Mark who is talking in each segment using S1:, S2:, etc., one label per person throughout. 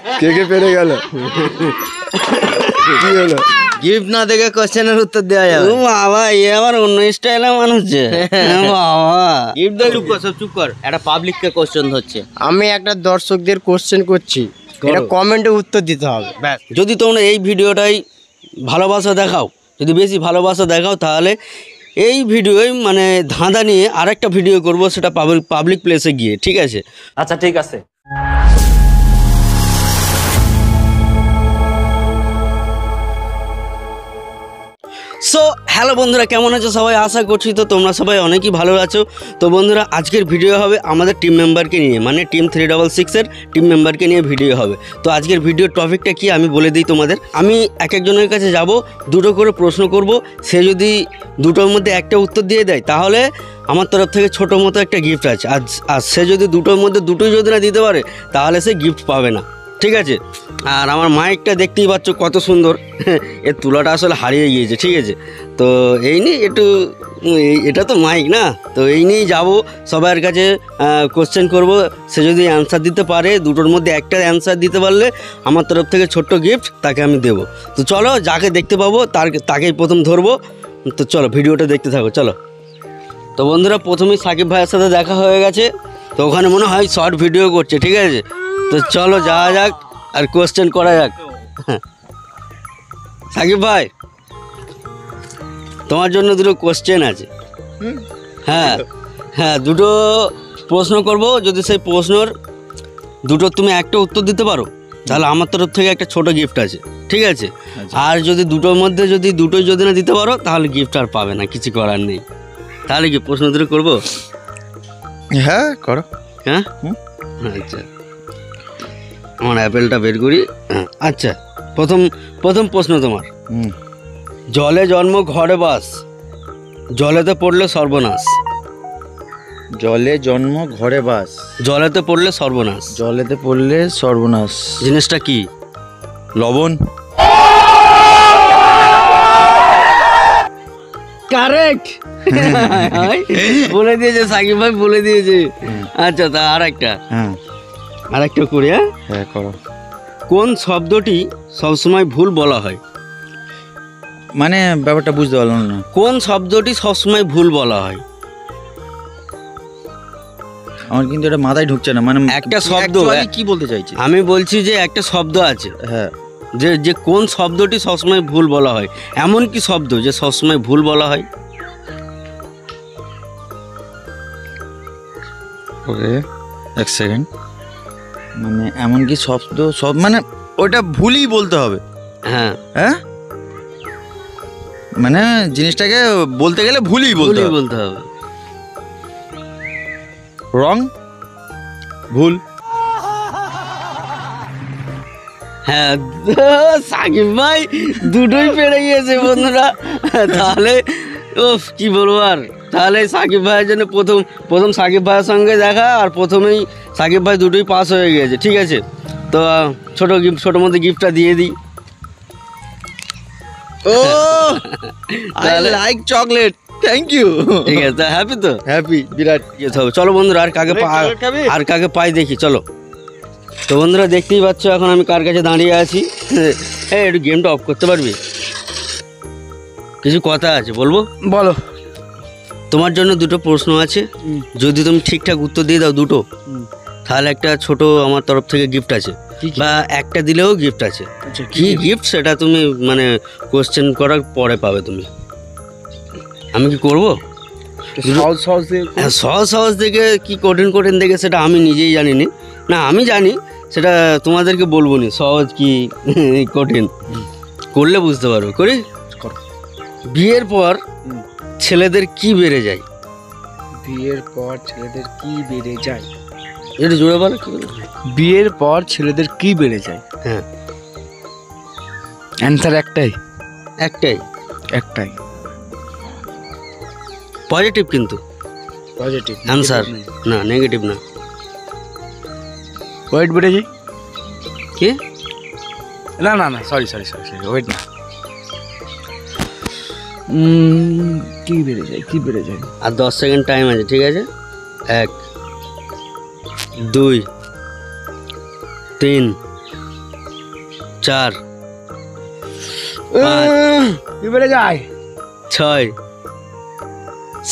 S1: কে পেরে গেল? কি হলো?
S2: গিফট না দেখে কোশ্চেনের উত্তর দেওয়া যাবে।
S3: ও বাবা, এ আবার অন্য স্টাইলে মানুষ যে। বাবা
S2: গিফট দে, চুপ কর, সব চুপ কর। একটা পাবলিককে কোশ্চেন হচ্ছে।
S1: আমি একটা দর্শকদের কোশ্চেন করছি, এটা কমেন্টে উত্তর দিতে হবে।
S2: ব্যাস।
S3: যদি তোমরা এই ভিডিওটাই ভালোবাসা দেখাও, যদি বেশি ভালোবাসা দেখাও, তাহলে এই ভিডিওই মানে ধাঁধা নিয়ে আরেকটা ভিডিও করব, সেটা পাবলিক প্লেসে গিয়ে। ঠিক আছে?
S4: আচ্ছা ঠিক আছে।
S3: সো হ্যালো বন্ধুরা, কেমন আছো সবাই? আশা করছি তো তোমরা সবাই অনেকই ভালো আছো। তো বন্ধুরা, আজকের ভিডিও হবে আমাদের টিম মেম্বারকে নিয়ে, মানে টিম 366-এর টিম মেম্বারকে নিয়ে ভিডিও হবে। তো আজকের ভিডিওর টপিকটা কি আমি বলে দিই তোমাদের। আমি এক একজনের কাছে যাব, দুটো করে প্রশ্ন করব। সে যদি দুটোর মধ্যে একটা উত্তর দিয়ে দেয়, তাহলে আমার তরফ থেকে ছোটো মতো একটা গিফট আছে। আর সে যদি দুটোর মধ্যে দুটোই যদি না দিতে পারে, তাহলে সে গিফট পাবে না। ঠিক আছে? আর আমার মাইকটা দেখতেই পাচ্ছ কত সুন্দর, এর তুলাটা আসলে হারিয়ে গিয়েছে। ঠিক আছে? তো এই নিয়ে এটা তো মাইক না, তো এই নিয়েই যাবো সবার কাছে, কোশ্চেন করব। সে যদি অ্যান্সার দিতে পারে, দুটোর মধ্যে একটা অ্যান্সার দিতে পারলে আমার তরফ থেকে ছোট্ট গিফট তাকে আমি দেবো। তো চলো, যাকে দেখতে পাবো তাকেই প্রথম ধরবো। তো চলো ভিডিওটা দেখতে থাকো, চলো। তো বন্ধুরা, প্রথমেই সাকিব ভাইয়ের সাথে দেখা হয়ে গেছে। তো ওখানে মনে হয় শর্ট ভিডিও করছে। ঠিক আছে? তো চলো যাওয়া যাক আর কোশ্চেন করা যাক। সাকিব ভাই, তোমার জন্য দুটো কোশ্চেন আছে। হ্যাঁ, দুটো প্রশ্ন করব। যদি সেই প্রশ্নর দুটো তুমি একটা উত্তর দিতে পারো, তাহলে আমার তরফ থেকে একটা ছোট গিফট আছে। ঠিক আছে? আর যদি দুটোর মধ্যে দুটোই যদি না দিতে পারো, তাহলে গিফট আর পাবে না, কিছু করার নেই। তাহলে কি প্রশ্ন দুটো করবো?
S1: হ্যাঁ করো।
S3: হ্যাঁ আচ্ছা, আমার অ্যাপেলটা বের করি। আচ্ছা, প্রথম প্রশ্ন তোমার। জলে জন্ম ঘরে বাস, জলেতে পড়লে সর্বনাশ।
S2: জলে জন্ম ঘরে বাস,
S3: জলেতে পড়লে সর্বনাশ।
S2: জলেতে পড়লে সর্বনাশ।
S3: জিনিসটা কি?
S2: লবণ।
S3: কারেক্ট, বলে দিয়েছে সাকিব ভাই, বলে দিয়েছে। আচ্ছা, তা আরেকটা করি।
S2: হ্যাঁ করো।
S3: কোন শব্দটি সবসময় ভুল বলা হয়?
S2: মানে ব্যাপারটা বুঝতে পারলাম না।
S3: কোন শব্দটি সবসময় ভুল বলা হয়?
S2: আমার কিন্তু এটা মাথায় ঢুকছে না। মানে
S3: একটা শব্দ,
S2: কি বলতে চাইছি
S3: আমি বলছি যে একটা শব্দ আছে,
S2: হ্যাঁ,
S3: যে কোন শব্দটি সবসময় ভুল বলা হয়, এমন কি শব্দ যে সবসময় ভুল বলা হয়?
S2: ওকে, এক সেকেন্ড। মানে এমন কি শব্দ, সব মানে ওটা ভুলই বলতে হবে?
S3: হ্যাঁ,
S2: মানে জিনিসটাকে বলতে গেলে ভুলই বলতে
S3: হবে।
S2: রং, ভুল।
S3: হ্যাঁ, সাকিব ভাই দুটোই পেরে গিয়েছে বন্ধুরা। তাহলে কি বলবো আর, তাহলে সাকিব ভাইয়ের জন্য প্রথম সাকিব ভাইয়ের সঙ্গে দেখা, আর প্রথমেই সাকিব ভাই দুটোই পাস হয়ে গিয়েছে। ঠিক আছে? তো ছোটো মধ্যে গিফটটা দিয়ে দিই।
S2: Oh I like chocolate, thank you.
S3: ঠিক আছে, হ্যাপি তো?
S2: হ্যাপি, বিরাট।
S3: চলো বন্ধুরা, আর কাকে পাই দেখি, চলো। তো বন্ধুরা, দেখতেই পাচ্ছ এখন আমি কার কাছে দাঁড়িয়ে আছি। হ্যাঁ, একটু গেমটা অফ করতে পারবি? কিছু কথা আছে, বলবো?
S1: বলো।
S3: তোমার জন্য দুটো প্রশ্ন আছে, যদি তুমি ঠিকঠাক উত্তর দিয়ে দাও দুটো, তাহলে একটা ছোট আমার তরফ থেকে গিফট আছে, বা একটা দিলেও গিফট আছে। কি গিফট সেটা তুমি মানে কোশ্চেন করার পরে পাবে তুমি। আমি কি করবো? সহজ থেকে কি কঠিন থেকে সেটা আমি নিজেই জানি না, আমি জানি সেটা তোমাদেরকে বলবো না সহজ কি কঠিন, করলে বুঝতে পারবে। করি? বিয়ের পর ছেলেদের কি বেড়ে যায়?
S1: বিয়ের পর ছেলেদের কি বেড়ে যায়?
S3: এটা জোরে বলো। কি বলো?
S1: বিয়ের পর ছেলেদের কি বেড়ে যায়?
S3: হ্যাঁ,
S1: অ্যান্সার একটাই।
S3: পজিটিভ, কিন্তু
S1: পজিটিভ
S3: অ্যান্সার না, নেগেটিভ না।
S1: ওয়েট বেড়ে যায়?
S3: কি?
S1: না, সরি, ওয়েট না। কি বেড়ে যায়?
S3: আর 10 সেকেন্ড টাইম আছে। ঠিক আছে? 1 2 3 4
S2: কি বেড়ে যায়
S3: 6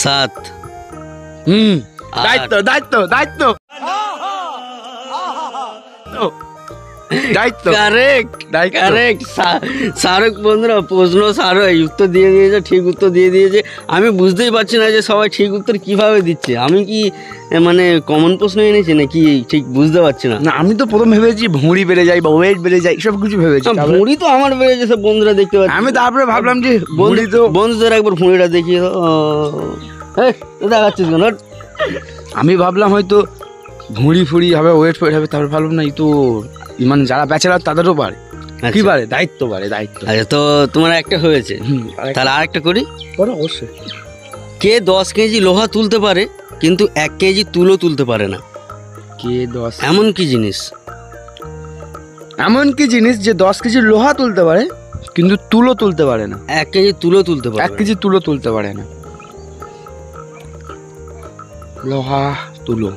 S3: 7
S2: দায়িত্ব দায়িত্ব দায়িত্ব দায়িত্ব
S3: কারেক্ট
S2: দায়িত্ব।
S3: কারেক্ট শাহরুখ বন্ধুরা প্রশ্ন শাহরুখ এই উত্তর দিয়ে দিয়েছে, ঠিক উত্তর দিয়ে দিয়েছে। আমি বুঝতেই পারছি না যে সবাই ঠিক উত্তর কিভাবে দিচ্ছে। আমি কি মানে কমন প্রশ্ন এনেছি নাকি ঠিক বুঝতে পারছি না।
S2: না আমি তো প্রথম ভেবেছি ভুঁড়ি বেড়ে যায় বা ওয়েট বেড়ে যায় সব কিছু ভেবেছি তারপরে-
S3: ভুঁড়ি তো আমার বেড়েছে, সব বন্ধুরা দেখতে পাচ্ছি।
S2: আমি তারপরে ভাবলাম যে ভুঁড়ি তো
S3: বন্ধুদের একবার ভুঁড়িটা দেখিয়ে দাও। দেখাচ্ছিস কেন?
S2: আমি ভাবলাম হয়তো ভুঁড়ি ফুড়ি হবে ওয়েট ফোয়েট হবে, তারপরে ভাবলাম না এই তো মানে যারা ব্যাচেলার তাদেরও পারে কি
S3: আচ্ছা।
S2: পারে দায়িত্ব পারে দায়িত্ব।
S3: আচ্ছা, তো তোমার একটা হয়েছে, তাহলে আরেকটা করি।
S2: করো অবশ্যই।
S3: কে 10 কেজি লোহা তুলতে পারে কিন্তু 1 কেজি তুলো তুলতে পারে না?
S2: কে 10
S3: এমন কি জিনিস?
S2: এমন কি জিনিস যে 10 কেজি লোহা তুলতে পারে কিন্তু তুলো তুলতে পারে না?
S3: 1 কেজি তুলো তুলতে পারে
S2: 1 কেজি তুলো তুলতে পারে না। লোহা তুলো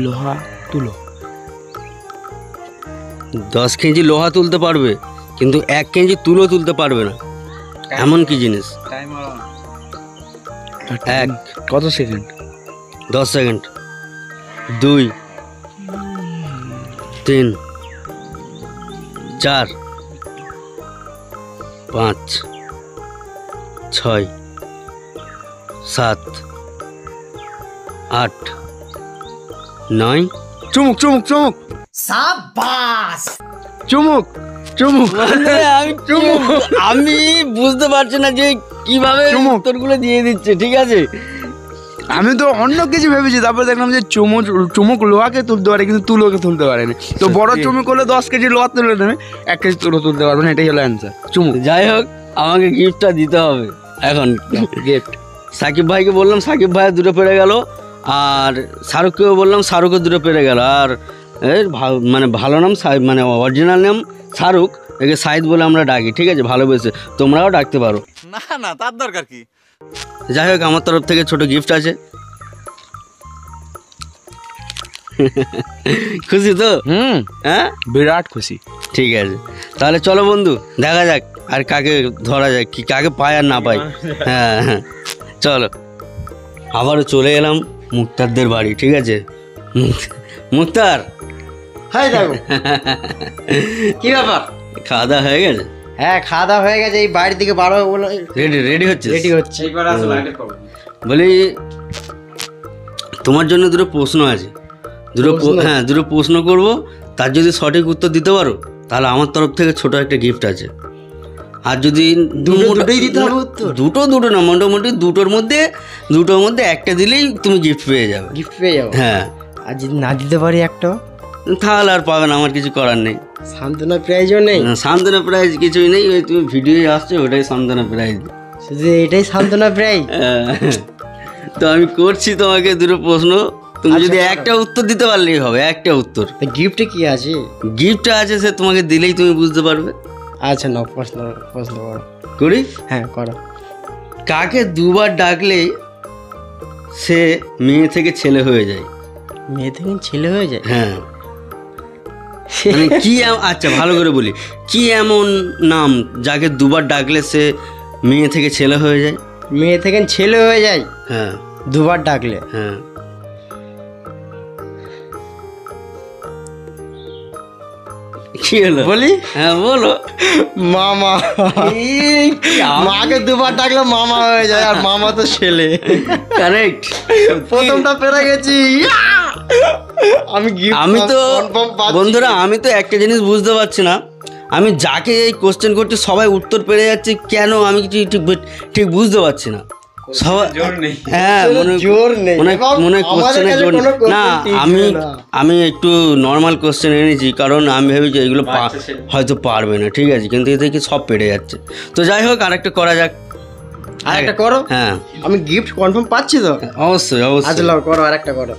S2: লোহা তুলো
S3: 10 কেজি লোহা তুলতে পারবে কিন্তু 1 কেজি তুলো তুলতে পারবে না, এমন কি জিনিস? 1
S2: কত সেকেন্ড?
S3: 10 সেকেন্ড। 2 3 4 5 6 7 8 9।
S2: চুমুক চুমুক চুমুক চুমুক চুমুক
S3: আমি বুঝতে পারছি না যে কিভাবে
S2: চুমুক।
S3: উত্তরগুলো দিয়ে দিচ্ছে। ঠিক আছে,
S2: আমি তো অন্য কিছু ভেবেছি, তারপর দেখলাম যে চুমুক লোহাকে তুলতে পারে কিন্তু তুলোকে তুলতে পারেনি। তো বড় চুমুক হলে 10 কেজি লোহা তুলে নেবে, 1 কেজি তুলো তুলতে পারবে না, এটাই হলো অ্যান্সার চুমুক।
S3: যাই হোক আমাকে গিফটটা দিতে হবে এখন।
S2: গিফট
S3: সাকিব ভাইকে বললাম, সাকিব ভাইয়ের দুটো পেরে গেল, আর শাহরুখকেও বললাম, শাহরুখের দুটো পেরে গেল। আর এর মানে ভালো নাম মানে অরিজিনাল নাম শাহরুখ, একে সাইদ বলে আমরা ডাকি। ঠিক আছে, ভালোবেসে তোমরাও ডাকতে পারো।
S4: না না তার দরকার কি।
S3: যাই হোক আমার তরফ থেকে ছোট গিফট আছে। খুশি তো? হ্যাঁ,
S2: বিরাট খুশি।
S3: ঠিক আছে, তাহলে চলো বন্ধু দেখা যাক আর কাকে ধরা যায়, কি কাকে পায় আর না পাই। হ্যাঁ হ্যাঁ, চলো। আবারও চলে এলাম মুক্তারদের বাড়ি। ঠিক আছে, মুক্তার
S1: হাই দেখো কি ব্যাপার?
S3: খাওয়া দাওয়া হয়ে গেছে?
S1: হ্যাঁ খাওয়া দাওয়া হয়ে গেছে, এই বাড়ির দিকে বারো বলে
S3: রেডি রেডি হচ্ছে?
S1: রেডি হচ্ছে।
S3: বলি তোমার জন্য দুটো প্রশ্ন আছে, হ্যাঁ দুটো প্রশ্ন করব, তার যদি সঠিক উত্তর দিতে পারো তাহলে আমার তরফ থেকে ছোট একটা গিফট আছে। আর যদি
S1: দুটোই দিতে হবে উত্তর?
S3: দুটো না, মোটামুটি দুটোর মধ্যে একটা দিলেই তুমি গিফট পেয়ে যাবে।
S1: গিফট পেয়ে যাবো?
S3: হ্যাঁ,
S1: আর যদি না দিতে পারি একটা?
S3: তাহলে আর পাবে না, আমার কিছু করার নেই।
S1: সান্ত্বনা প্রাইজও নেই?
S3: সান্ত্বনা প্রাইজ কিছুই নেই, ওই তুমি ভিডিও আসছে ওটাই সান্ত্বনা প্রাইজ।
S1: শুধু এটাই সান্ত্বনা প্রাইজ?
S3: তো আমি করছি তোমাকে দুটো প্রশ্ন, তুমি যদি একটা উত্তর দিতে পারলেই হবে, একটা উত্তর।
S1: গিফটে কি আছে?
S3: গিফট আছে, সে তোমাকে দিলেই তুমি বুঝতে পারবে।
S1: আচ্ছা না, প্রশ্ন করো।
S3: করি?
S1: হ্যাঁ করো।
S3: কাকে দুবার ডাকলে সে মেয়ে থেকে ছেলে হয়ে যায়?
S1: মেয়ে থেকে ছেলে হয়ে যায়?
S3: হ্যাঁ, মানে কি আচ্ছা ভালো করে বলি, কি এমন নাম যাকে দুবার ডাকলে সে মেয়ে থেকে ছেলে হয়ে যায়?
S1: মেয়ে থেকে ছেলে হয়ে যায়
S3: হ্যাঁ
S1: দুবার ডাকলে?
S3: হ্যাঁ, কি হলো
S1: বলি?
S3: হ্যাঁ বলো।
S1: মামা। মাকে দুবার ডাকলে মামা হয়ে যায়, আর মামা তো ছেলে।
S3: কারেক্ট,
S1: প্রথমটা পেরে গেছি। আমি
S3: আমি তো বন্ধুরা আমি তো একটা জিনিস বুঝতে পারছি না, আমি যাকে এই কোশ্চেন করছি সবাই উত্তর পেরে যাচ্ছে কেন, আমি কিছু ঠিক বুঝতে পারছি না। সবাই হ্যাঁ
S1: জোর নেই,
S3: মনে কোশ্চেনের জোর না। আমি একটু নর্মাল কোশ্চেন এনেছি, কারণ আমি ভেবেছি এগুলো হয়তো পারবে না। ঠিক আছে, কিন্তু এতে কি সব পেরে যাচ্ছে। তো যাই হোক আরেকটা করা যাক।
S1: আরেকটা করো।
S3: হ্যাঁ
S1: আমি গিফট কনফার্ম পাচ্ছি তো?
S3: অবশ্যই অবশ্যই।
S1: আচ্ছা লাও করো, আরেকটা করো।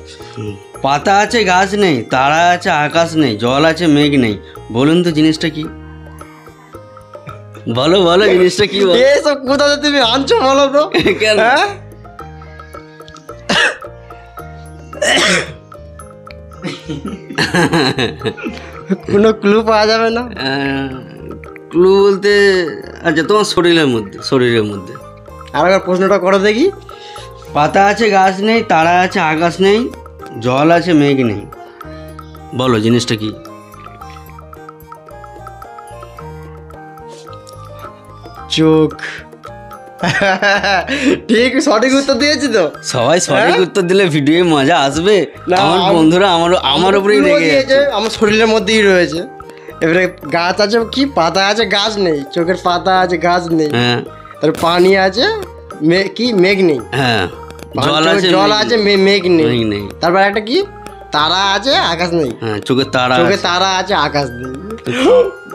S3: পাতা আছে গাছ নেই, তারা আছে আকাশ নেই, জল আছে মেঘ নেই, বলুন তো জিনিসটা কি? বলো বলো জিনিসটা কি?
S1: এসব কোথা থেকে তুমি আনছো বলো তো?
S3: কেন?
S1: হ্যাঁ কোনো ক্লু পাওয়া যাবে না?
S3: ক্লু বলতে আচ্ছা তোমার শরীরের মধ্যে
S1: আর একবার প্রশ্নটা করো দেখি।
S3: পাতা আছে গাছ নেই, তারা আছে আকাশ নেই, জল আছে মেঘ নেই। বলো জিনিসটা কি?
S1: চোখ। ঠিক, সঠিক উত্তর দিয়েছি তো।
S3: সবাই সঠিক উত্তর দিলে ভিডিও মজা আসবে।
S1: না,
S3: আমার বন্ধুরা আমার উপরেই
S1: ক্লু
S3: রেগে
S1: দিয়েছে,
S3: যাচ্ছে।
S1: আমার শরীরের মধ্যেই রয়েছে। এবারে গাছ আছে কি, পাতা আছে গাছ নেই, চোখের পাতা আছে গাছ নেই,
S3: হ্যাঁ
S1: তার পানি আছে কি মেঘ নেই,
S3: হ্যাঁ, জল আছে
S1: জল
S3: মেঘ
S1: আছে
S3: নেই।
S1: মেঘ নেই,
S3: মেঘ নেই।
S1: তারপর একটা কি, তারা আছে আকাশ নেই।
S3: হ্যাঁ, চোখের তারা
S1: চোখে
S3: আছে।
S1: তারা আছে আকাশ নেই।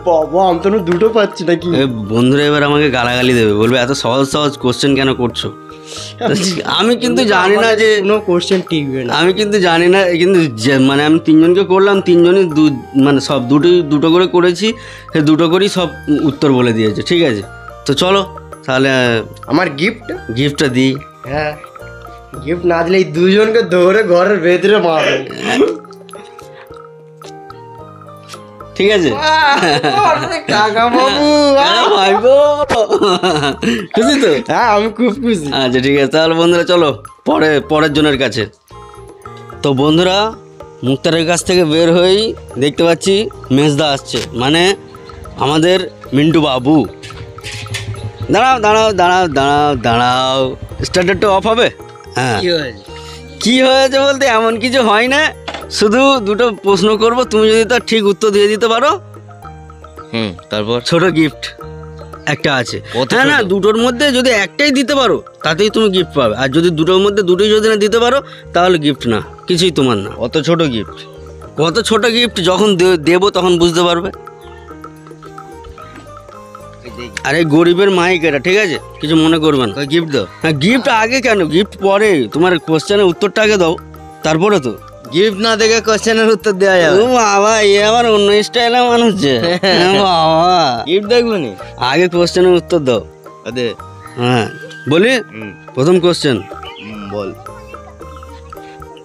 S1: বাবা, আমি তো দুটো পাচ্ছি নাকি।
S3: এ বন্ধুরা এবার আমাকে গালাগালি দেবে, বলবে এত সহজ সহজ কোশ্চেন কেন করছো। আমি কিন্তু জানি না যে
S1: কোনো কোশ্চেন টিকবে না।
S3: আমি কিন্তু জানি না, কিন্তু মানে আমি তিনজনকে করলাম, তিনজনই মানে সব দুটো করে করেছি, সে দুটো করেই সব উত্তর বলে দিয়েছে। ঠিক আছে, তো চলো তাহলে
S1: আমার গিফট,
S3: গিফটটা দিই।
S1: হ্যাঁ, গিফট না দিলে এই দুজনকে ধরে ঘরের ভেতরে মারবে।
S3: ঠিক আছে
S1: কাকা বাবু,
S3: খুশি তো?
S1: হ্যাঁ আমি খুব খুশি।
S3: আচ্ছা ঠিক আছে, তাহলে বন্ধুরা চলো পরের জনের কাছে। তো বন্ধুরা মুক্তারের কাছ থেকে বের হয়েই দেখতে পাচ্ছি মেজদা আসছে, মানে আমাদের মিন্টু বাবু। দাঁড়াও দাঁড়াও দাঁড়াও দাঁড়াও দাঁড়াও, স্টার্টারটা অফ হবে? হ্যাঁ, কি হয়েছে বলতে এমন কিছু হয় না, শুধু দুটো প্রশ্ন করব, তুমি যদি তার ঠিক উত্তর দিয়ে দিতে পারো,
S4: তারপর
S3: ছোট গিফট একটা আছে।
S4: কত
S3: হ্যাঁ না,
S4: ছোট?
S3: দুটোর মধ্যে যদি একটাই দিতে পারো তাতেই তুমি গিফট পাবে, আর যদি দুটোর মধ্যে দুটোই যদি না দিতে পারো তাহলে গিফট না, কিছুই তোমার না।
S4: অত ছোট গিফট?
S3: কত ছোট গিফট যখন দেবো তখন বুঝতে পারবে। আরে গরিবের মাইক এটা, ঠিক আছে, কিছু মনে করবে না।
S4: গিফট দাও।
S3: হ্যাঁ, গিফট আগে কেন, গিফট পরে, তোমার কোশ্চেনের উত্তরটা আগে দাও, তারপরে তো।
S4: গিফট না দেখে কোশ্চেনের উত্তর দেওয়া যাবে?
S3: ও বাবা, এ আবার অন্য স্টাইলের মানুষ যে। বাবা,
S4: গিফট দেখবো নি?
S3: আগে কোশ্চেনের উত্তর দাও।
S4: আদে
S3: হ্যাঁ বলি, প্রথম কোশ্চেন,
S4: বল।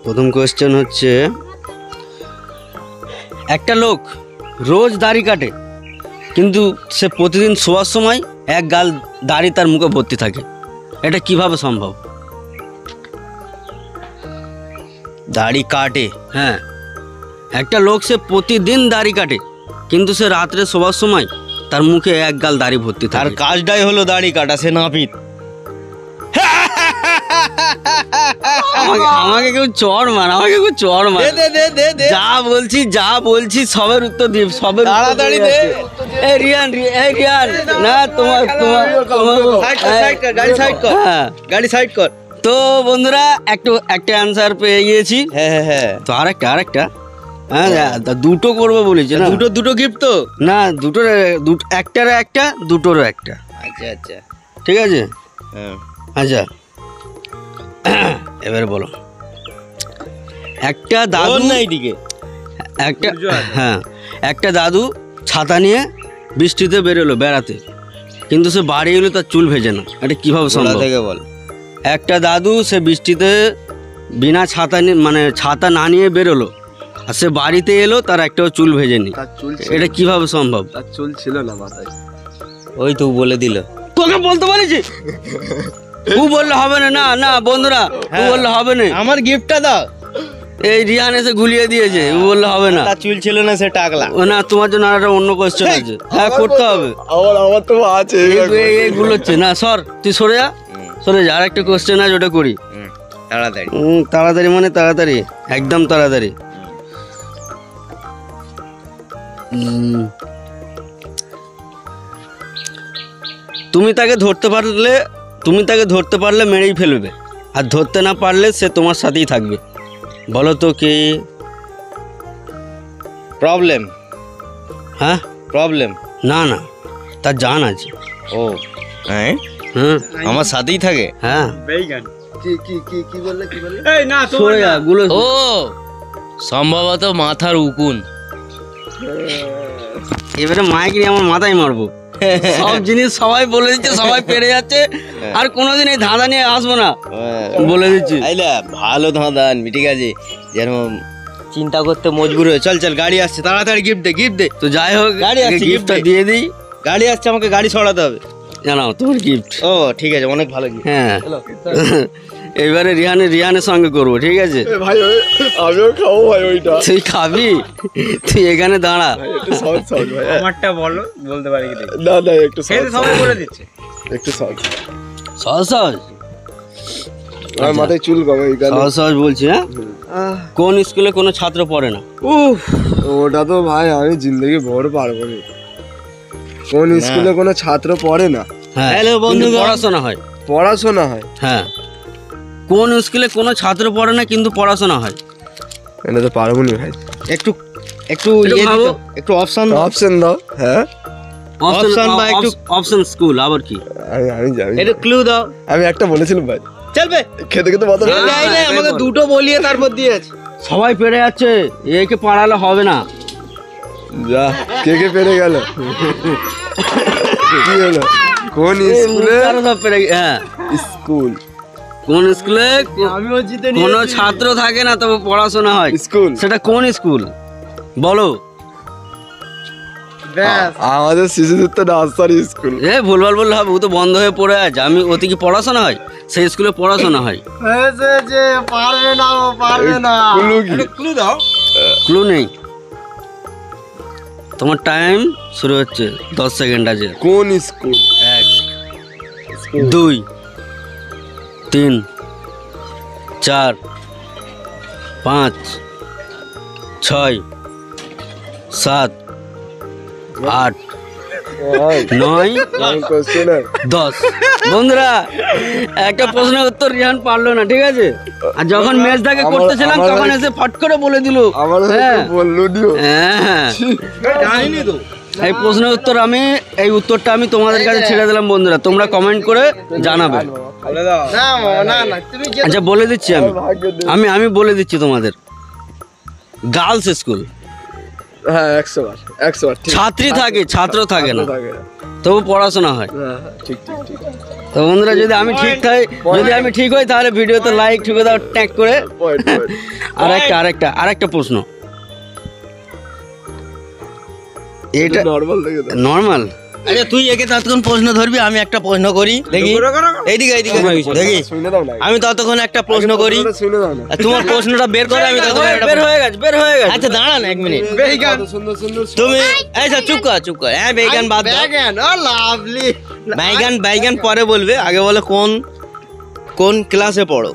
S3: প্রথম কোশ্চেন হচ্ছে, একটা লোক রোজ দাড়ি কাটে, কিন্তু সে প্রতিদিন শোয়ার সময় এক গাল দাড়ি তার মুখে ভর্তি থাকে, এটা কিভাবে সম্ভব?
S4: দাড়ি কাটে?
S3: হ্যাঁ, একটা লোক সে প্রতিদিন দাড়ি কাটে, কিন্তু সে রাত্রে শোবার সময় তার মুখে এক গাল দাড়ি ভর্তি
S4: তার
S3: থাকে।
S4: কাজটাই হলো দাড়ি কাটা, সে নাপিত।
S3: আমাকে কেউ চড় মার, আমাকে কেউ চড় মার।
S4: দে
S3: যা বলছি সবের উত্তর দিয়ে, সবের
S4: তাড়াতাড়ি দে।
S3: এই রিয়ান, না তোমার
S4: গাড়ি সাইড কর,
S3: হ্যাঁ।
S4: গাড়ি সাইড কর।
S3: তো বন্ধুরা একটা অ্যান্সার পেয়ে গিয়েছি।
S4: হ্যাঁ,
S3: তো আরেকটা হ্যাঁ, দুটো করবো বলেছি না?
S4: দুটো গিফট তো?
S3: না, একটার একটা, দুটোরও একটা।
S4: আচ্ছা
S3: ঠিক আছে,
S4: হ্যাঁ।
S3: আচ্ছা এবারে বলো। একটা দাদু,
S4: না এইদিকে
S3: একটা দাদু ছাতা নিয়ে বৃষ্টিতে বেরোলো বেড়াতে, কিন্তু সে বাড়ি এলো তার চুল ভেজে না, এটা কিভাবে সম্ভব?
S4: থেকে বল।
S3: একটা দাদু সে বৃষ্টিতে বিনা ছাতা নিয়ে, মানে ছাতা না নিয়ে বেরোলো, আর সে বাড়িতে এলো তার একটাও চুল ভেজেনি, এটা কিভাবে সম্ভব?
S2: তার চুল ছিল না মাথায়।
S4: ওই তো বলে দিল।
S3: তোকে বলতে বলেছি, ও বললে হবে না। না বন্ধুরা, ও বললে হবে না।
S4: আমার গিফটটা দাও।
S3: এই রিয়ান এসে গুলিয়ে দিয়েছে, ও বললে হবে না।
S4: তার চুল ছিল না, সে টাকলা।
S3: ও না, তোমার জন্য আর একটা অন্য কোশ্চেন আছে, হ্যাঁ করতে হবে।
S2: আমার তো আছে।
S3: এইগুলো হচ্ছে না, তুই সরে যা, আর একটা কোশ্চেন আছে, ওটা করি।
S4: তাড়াতাড়ি।
S3: তাড়াতাড়ি মানে তাড়াতাড়ি, একদম তাড়াতাড়ি। তুমি তাকে ধরতে পারলে মেরেই ফেলবে, আর ধরতে না পারলে সে তোমার সাথেই থাকবে। বলো তো কি?
S4: প্রবলেম?
S3: হ্যাঁ,
S4: প্রবলেম?
S3: না তার জান আছে।
S4: ও হ্যাঁ,
S3: হ্যাঁ
S4: আমার সাথেই থাকে।
S3: হ্যাঁ,
S2: কি বললে?
S3: সরে যা, গুলো
S4: ও সম্ভবত মাথার উকুন।
S3: এবারে মাইক নিয়ে আমার মাথায় মারবো। সব জিনিস সবাই বলে দিচ্ছে, সবাই পেরে যাচ্ছে, আর কোনোদিন এই ধাঁধা নিয়ে আসবো না, বলে দিচ্ছি।
S4: আইলা ভালো ধাঁধা আনবি, ঠিক আছে? যেন চিন্তা করতে মজবুর হয়ে চল গাড়ি আসছে, তাড়াতাড়ি গিফট দে।
S3: তো যাই হোক,
S4: গাড়ি আসছে,
S3: গিফটটা
S4: gift দে।
S3: দিয়ে দিই।
S4: গাড়ি আসছে, আমাকে গাড়ি ছড়াতে হবে।
S3: জানাও তোমার গিফট।
S4: ও ঠিক আছে, অনেক ভালো গিফট।
S3: হ্যাঁ, এবারে রিহানের সঙ্গে করবো, ঠিক আছে?
S2: ভাই আমিও খাবো ভাই ওইটা।
S3: তুই খাবি? তুই এখানে দাঁড়া।
S2: একটু সহজ সহজ ভাই।
S5: আমারটা বলো, বলতে পারি কি?
S2: না না একটু সহজ
S5: সবাই বলে দিচ্ছে।
S2: একটু সহজ।
S3: সহজ সহজ
S2: আমার মাথায় চুল কমে এই গানে।
S3: সহজ সহজ বলছি। হ্যাঁ, কোন স্কুলে কোনো ছাত্র পড়ে না?
S2: উফ, ওটা তো ভাই আমি জিন্দগি ভর পারবো না। কোন স্কুলে কোনো ছাত্র পড়ে না?
S3: হ্যাঁ,
S4: Hello,
S3: কিন্তু
S4: বন্ধুগণ।
S3: পড়াশোনা হয়।
S2: পড়াশোনা হয়?
S3: হ্যাঁ, কোন স্কুলে কোনো ছাত্র পড়ে না কিন্তু পড়াশোনা হয়?
S2: এটা তো পারবো না ভাই।
S4: একটু
S3: একটু
S4: ইয়ে
S3: ভাবো।
S4: দিত, একটু অপশন
S2: অপশন দাও। হ্যাঁ
S3: অপশন
S4: বা একটু
S3: অপশন স্কুল আবার কি?
S2: আমি জানি।
S4: একটু ক্লু দাও।
S2: আমি একটা বলেছিলাম ভাই,
S4: চলবে
S2: খেতে খেতে মাথা
S3: না, না,
S4: আমাকে
S3: বল।
S4: দুটো বলিয়ে তারপর দিয়েছে।
S3: সবাই পেরে যাচ্ছে, একে পাড়ালে হবে না।
S2: যা কে পেরে গেল? কি হলো? কোন স্কুলে?
S3: তারা সব পেরে হ্যাঁ,
S2: স্কুল।
S3: কোন স্কুলে কোনো ছাত্র থাকে না তবে পড়াশোনা হয়?
S2: স্কুল।
S3: সেটা কোন স্কুল বলো?
S2: আমাদের শিশুদের তো নার্সারি স্কুল।
S3: ভুলভাল বললে হবে, ও তো বন্ধ হয়ে পড়ে আছে। আমি ওতে কি পড়াশোনা হয়? সেই স্কুলে পড়াশোনা হয়।
S1: পারবে না, ও পারবে না।
S2: কুলু কি?
S5: ক্লু দাও।
S3: ক্লু নেই। তোমার টাইম শুরু হচ্ছে, 10 সেকেন্ড আছে।
S2: কোন স্কুল?
S3: 1 2 3 4 5 6 7 8 9 10। বন্ধুরা, একটা প্রশ্নের উত্তর রিহান পারলো না, ঠিক আছে? আর যখন ম্যাচটাকে করতেছিলাম তখন এসে ফট করে বলে দিল।
S2: আমার
S3: হ্যাঁ।
S2: বললো দিও।
S3: হ্যাঁ,
S5: জানিনি তো।
S3: এই প্রশ্নের উত্তর এই উত্তরটা আমি তোমাদের কাছে ছেড়ে দিলাম। বন্ধুরা, তোমরা কমেন্ট করে জানাবে।
S5: বলে দাও।
S1: না না না, তুমি যে
S3: আচ্ছা, বলে দিচ্ছি আমি বলে দিচ্ছি তোমাদের। Girls school.
S2: হ্যাঁ 100 বার ঠিক।
S3: ছাত্রী থাকে, ছাত্র থাকে না,
S2: থাকে না।
S3: তবু পড়াশোনা হয়।
S2: হ্যাঁ, ঠিক ঠিক ঠিক।
S3: তো বন্ধুরা, যদি আমি ঠিক হই তাহলে ভিডিওতে লাইক ঠুকে দাও ট্যাগ করে।
S2: Point, point.
S3: আরেকটা প্রশ্ন। এটা
S2: নরমাল দেখে দাও।
S3: নর্মাল।
S4: আচ্ছা তুই একে ততক্ষণ প্রশ্ন ধরবি, আমি একটা প্রশ্ন করি দেখি। এইদিকে দেখি।
S2: শুনে দাও না।
S4: আমি ততক্ষণ একটা প্রশ্ন করি।
S2: শুনে দাও না।
S4: আর তোমার প্রশ্নটা বের করে আমি ততক্ষণ একটা
S3: বের হয়ে গেছে।
S4: আচ্ছা দাঁড়া না 1 মিনিট।
S2: সুন্দর সুন্দর।
S4: তুমি আচ্ছা চুপ কর। হ্যাঁ বেগান বাদ দাও।
S1: ব্যাগেন, ও লাভলি।
S4: বাইগান পরে বলবে, আগে বলো কোন ক্লাসে পড়ো?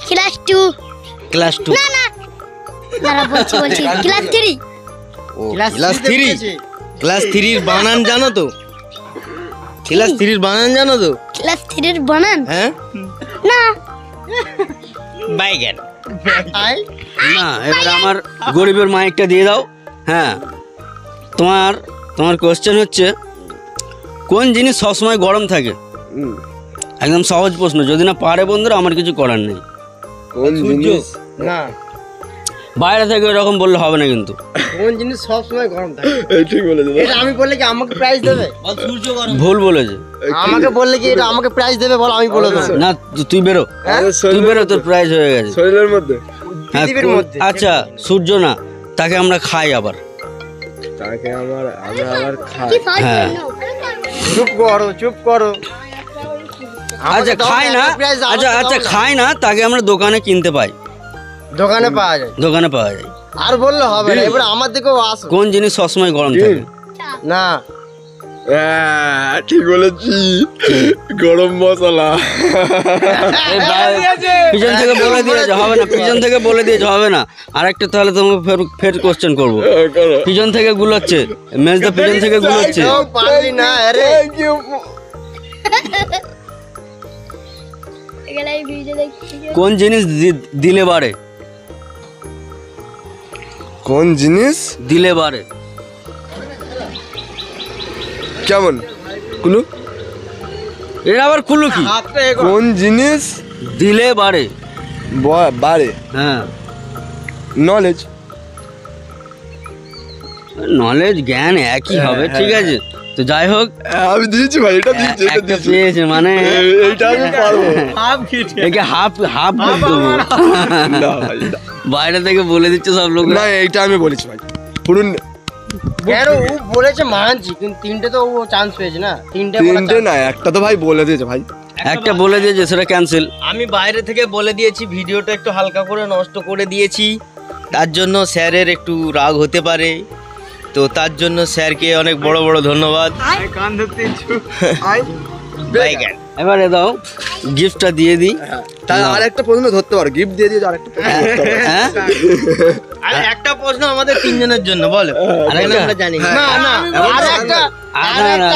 S6: ক্লাস 2।
S4: ক্লাস 2।
S6: না না, দাঁড়া বলছি ক্লাস 3।
S4: ক্লাস 3। ক্লাস 3 এর বানান জানো তো? ক্লাস 3 এর বানান জানো তো?
S6: ক্লাস 3 এর বানান?
S4: হ্যাঁ
S6: না।
S4: বাইগান।
S3: না, এবার আমার গরিবের মাইকটা দিয়ে দাও। হ্যাঁ, তোমার কোশ্চেন হচ্ছে, কোন জিনিস সবসময় গরম থাকে? একদম সহজ প্রশ্ন, যদি না পারে বন্ধুরা আমার কিছু করার নেই।
S2: কোন জিনিস?
S1: না,
S3: বাইরে থেকে এরকম বললে হবে না কিন্তু।
S1: কোন জিনিস সব সময় গরম থাকে?
S2: এই ঠিক বলেছো।
S1: এটা আমি বললে কি আমাকে প্রাইজ দেবে?
S3: ভুল বলেছে।
S1: আমাকে বললে কি এটা আমাকে প্রাইজ দেবে? বল, আমি বলে দেবো।
S3: না, তুই বেরো, তুই বেরো, তোর প্রাইজ হয়ে গেছে।
S2: শরীরের মধ্যে
S3: হ্যাঁ,
S1: পৃথিবীর মধ্যে।
S3: আচ্ছা, সূর্য না, তাকে আমরা খাই আবার।
S2: তাকে আমরা আবার খাই।
S6: কি ফালতু
S3: হ্যাঁ।
S6: না।
S1: চুপ করো।
S3: আচ্ছা, খাই না। আচ্ছা, খাই না, তাকে আমরা দোকানে কিনতে পাই।
S1: দোকানে পাওয়া যায়।
S3: দোকানে পাওয়া যায়।
S1: আর বললে হবে না, এবার আমার দিকেও আসো।
S3: কোন জিনিস সবসময় গরম থাকে?
S1: না,
S2: হ্যাঁ ঠিক বলেছি, গরম মশলা।
S3: এই পিছন থেকে বলে দিয়েছে হবে না, পিছন থেকে বলে দিয়েছে হবে না। আরেকটা তাহলে তোমাকে ফের কোশ্চেন করবো। পিছন থেকে গুলোচ্ছে, মেজদা পিছন থেকে গুলোচ্ছে।
S1: কেউ পারলি না। আরে
S6: এগুলা এই ভিডিও দেখছি।
S3: কোন জিনিস দিলে বাড়ে?
S2: কোন জিনিস
S3: দিলে বাড়ে।
S2: কেমন কুলু?
S3: এর আবার কুলু কি?
S2: কোন জিনিস
S3: দিলে বাড়ে?
S2: বাড়ে?
S3: হ্যাঁ,
S2: নলেজ।
S3: নলেজ জ্ঞান একই হবে, ঠিক আছে। তো যাই হোক,
S2: আমি দিয়েছি ভাই, এটা দিয়েছি, এটা
S3: একটা
S2: দিয়েছি।
S3: পেয়েছে মানে
S2: এইটা আমি পারবো
S3: একে হাফ হাফ দেবো।
S2: না ভাই, না।
S3: বাইরে থেকে বলে দিচ্ছে সব লোক।
S2: না এইটা আমি বলেছি ভাই, পুরুন
S1: কেন ও বলেছে মানছি, কিন্তু তিনটে তো ও চান্স পেয়েছে না, তিনটে বলার
S2: তিনটে না, একটা তো ভাই বলে দিয়েছে ভাই।
S3: একটা বলে দিয়েছে, সেটা ক্যান্সেল।
S4: আমি বাইরে থেকে বলে দিয়েছি, ভিডিওটা একটু হালকা করে নষ্ট করে দিয়েছি, তার জন্য স্যারের একটু রাগ হতে পারে, তো তার জন্য স্যারকে অনেক বড় বড় ধন্যবাদ। বাইগান।
S3: এবারে দাও গিফটটা দিয়ে দিই।
S2: তাই আর একটা প্রশ্ন ধরতে পারো, গিফট দিয়ে দিয়েছে, আর একটা প্রশ্ন ধরতে পারো।
S3: হ্যাঁ
S4: আর একটা প্রশ্ন আমাদের তিনজনের জন্য বলো, আরেকটা আমরা জানি না।
S1: না না আর একটা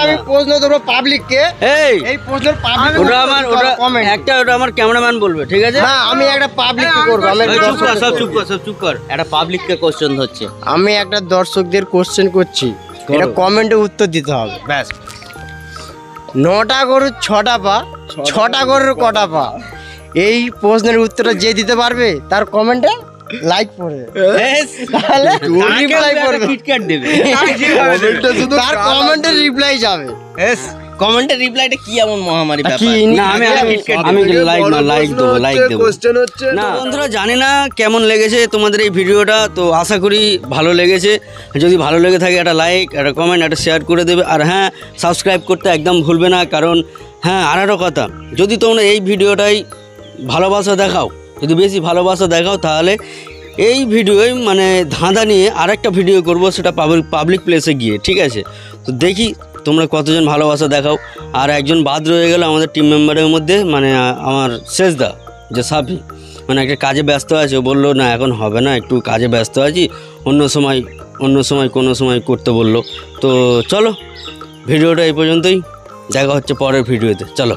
S1: আমি প্রশ্ন দেবো পাবলিককে,
S3: এই
S1: এই প্রশ্নের পাবলিক
S3: ওটা আমার ওটা একটা ওটা আমার ক্যামেরাম্যান বলবে, ঠিক আছে?
S1: না আমি একটা পাবলিককে করবো, আমি একটা
S4: চুপ কর, সব
S1: দর্শককে
S4: চুপ কর, সব চুপ কর। একটা পাবলিককে কোশ্চেন হচ্ছে।
S1: আমি একটা দর্শকদের কোশ্চেন করছি, এটা কমেন্টে উত্তর দিতে হবে।
S4: ব্যাস।
S1: 9টা গরুর 6টা পা, 6টা গরুর কটা পা? এই প্রশ্নের উত্তরটা যে দিতে পারবে তার কমেন্টে লাইক পড়বে, তাহলে রিপ্লাই করবে,
S4: কিটক্যাট দেবে।
S2: কমেন্টে শুধু
S1: তার কমেন্টে রিপ্লাই যাবে।
S4: কমেন্টের রিপ্লাইটা কি এমন মহামারী
S1: কি
S4: ব্যাপার?
S3: না আমি আমি লাইক দেবো, লাইক দেবো।
S2: কোশ্চেন হচ্ছে
S3: না বন্ধুরা, জানি না কেমন লেগেছে তোমাদের এই ভিডিওটা, তো আশা করি ভালো লেগেছে। যদি ভালো লেগে থাকে একটা লাইক, একটা কমেন্ট, একটা শেয়ার করে দেবে। আর হ্যাঁ, সাবস্ক্রাইব করতে একদম ভুলবে না, কারণ হ্যাঁ আর একটা কথা, যদি তোমরা এই ভিডিওটাই ভালোবাসা দেখাও, যদি বেশি ভালোবাসা দেখাও, তাহলে এই ভিডিওয় মানে ধাঁধা নিয়ে আরেকটা ভিডিও করব, সেটা পাবলিক প্লেসে গিয়ে, ঠিক আছে? তো দেখি তোমরা কতজন ভালোবাসা দেখাও। আর একজন বাদ রয়ে গেল আমাদের টিম মেম্বারের মধ্যে, মানে আমার শেষদা যে সাফি, মানে একটা কাজে ব্যস্ত আছে, ও বললো না এখন হবে না, একটু কাজে ব্যস্ত আছি, অন্য সময় কোনো সময় করতে বললো। তো চলো ভিডিওটা এই পর্যন্তই, দেখা হচ্ছে পরের ভিডিওতে, চলো।